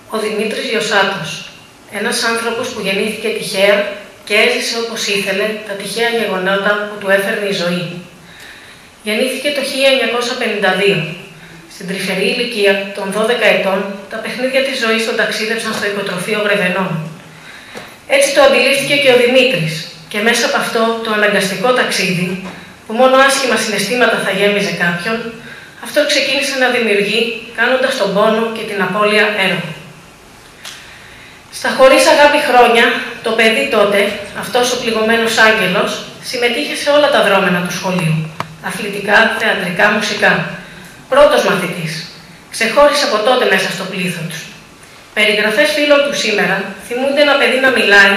Ο Δημήτρης Γιωσάτος, ένας άνθρωπος που γεννήθηκε τυχαία και έζησε όπως ήθελε τα τυχαία γεγονότα που του έφερνε η ζωή. Γεννήθηκε το 1952. Στην τρυφερή ηλικία των 12 ετών, τα παιχνίδια της ζωής τον ταξίδεψαν στο οικοτροφείο Γρεβενών. Έτσι το αντιλήφθηκε και ο Δημήτρης, και μέσα από αυτό το αναγκαστικό ταξίδι, που μόνο άσχημα συναισθήματα θα γέμιζε κάποιον, αυτό ξεκίνησε να δημιουργεί, κάνοντας τον πόνο και την απώλεια έργο. Στα χωρίς αγάπη χρόνια, το παιδί τότε, αυτός ο πληγωμένος άγγελος, συμμετείχε σε όλα τα δρόμενα του σχολείου, αθλητικά, θεατρικά, μουσικά. Πρώτος μαθητής. Ξεχώρισε από τότε μέσα στο πλήθος. Περιγραφές φίλων του σήμερα θυμούνται ένα παιδί να μιλάει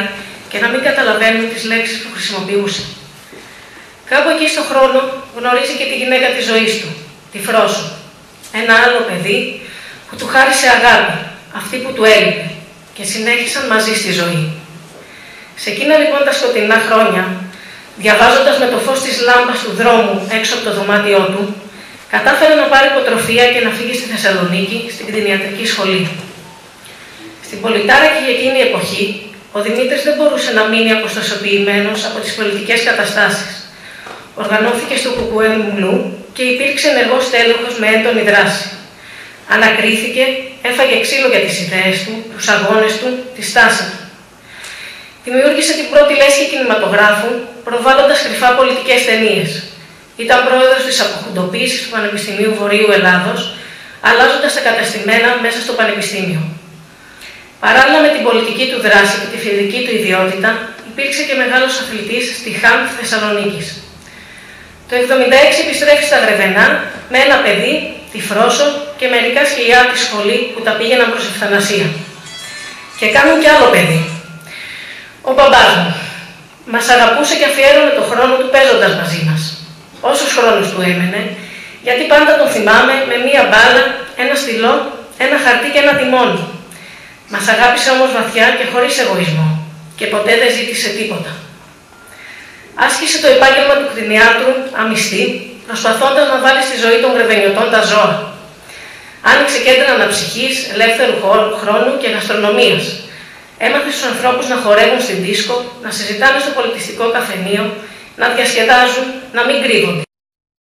και να μην καταλαβαίνουν τις λέξεις που χρησιμοποιούσε. Κάπου εκεί στον χρόνο γνωρίζει και τη γυναίκα της ζωής του, τη Φρόσο. Ένα άλλο παιδί που του χάρισε αγάπη, αυτή που του έλειπε, και συνέχισαν μαζί στη ζωή. Σε εκείνα λοιπόν τα σκοτεινά χρόνια, διαβάζοντας με το φως της λάμπας του δρόμου έξω από το δωμάτιό του, κατάφερε να πάρει υποτροφία και να φύγει στη Θεσσαλονίκη, στην κτηνιατρική σχολή. Στην πολιτάρακη εκείνη εποχή, ο Δημήτρης δεν μπορούσε να μείνει αποστασιοποιημένος από τις πολιτικές καταστάσεις. Οργανώθηκε στο Κουκουέ Μουλού και υπήρξε ενεργός τέλεχος με έντονη δράση. Ανακρίθηκε, έφαγε ξύλο για τις ιδέες του, τους αγώνες του, τη στάση του. Δημιούργησε την πρώτη λέσχη κινηματογράφου, προβάλλοντας κρυφά πολιτικές ταινίες. Ήταν πρόεδρος της αποχουντοποίησης του Πανεπιστημίου Βορείου Ελλάδος, αλλάζοντας τα καταστημένα μέσα στο Πανεπιστήμιο. Παράλληλα με την πολιτική του δράση και τη φιλική του ιδιότητα, υπήρξε και μεγάλος αθλητής στη ΧΑΜ Θεσσαλονίκης. Το 1976 επιστρέφει στα Γρεβενά με ένα παιδί, τη Φρόσο, και μερικά σκυλιά από τη σχολή που τα πήγαιναν προς ευθανασία. Και κάνουν κι άλλο παιδί. Ο μπαμπάς μου μας αγαπούσε και αφιέρωνε τον χρόνο του παίζοντας μαζί μας. Όσους χρόνους του έμενε, γιατί πάντα τον θυμάμαι με μία μπάλα, ένα στυλό, ένα χαρτί και ένα τιμόνι. Μας αγάπησε όμως βαθιά και χωρίς εγωισμό και ποτέ δεν ζήτησε τίποτα. Άσκησε το επάγγελμα του κτηνιάτρου αμυστή, προσπαθώντας να βάλει στη ζωή των Γρεβενιωτών τα ζώα. Άνοιξε κέντρα αναψυχής, ελεύθερου χρόνου και γαστρονομίας. Έμαθε στους ανθρώπους να χορεύουν στην δίσκο, να συζητάνε στο πολιτιστικό καφενείο, να διασκεδάζουν, να μην κρύβονται.